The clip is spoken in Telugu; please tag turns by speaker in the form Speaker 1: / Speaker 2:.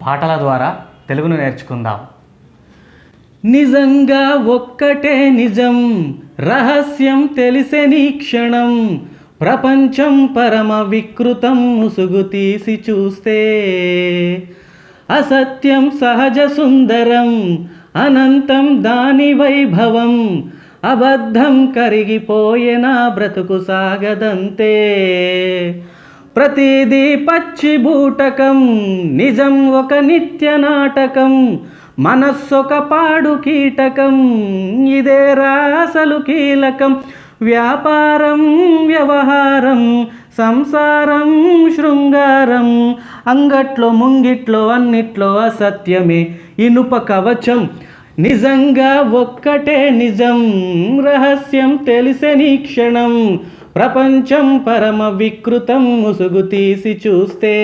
Speaker 1: పాటల ద్వారా తెలుగును నేర్చుకుందాం. నిజంగా ఒక్కటే నిజం, రహస్యం తెలిసెని క్షణం, ప్రపంచం పరమ వికృతం ముసుగు తీసి చూస్తే, అసత్యం సహజ సుందరం, అనంతం దాని వైభవం, అబద్ధం కరిగిపోయేనా బ్రతుకు సాగదంతే. ప్రతిదీ పచ్చి బూటకం, నిజం ఒక నిత్య నాటకం, మనస్సొక పాడు కీటకం, ఇదే రాసలు కీలకం. వ్యాపారం వ్యవహారం, సంసారం శృంగారం, అంగట్లో ముంగిట్లో అన్నిట్లో అసత్యమే ఇనుప కవచం. నిజంగా ఒక్కటే నిజం, రహస్యం తెలిసెని క్షణం, ప్రపంచం పరమ వికృతం ముసుగు తీసి చూస్తే.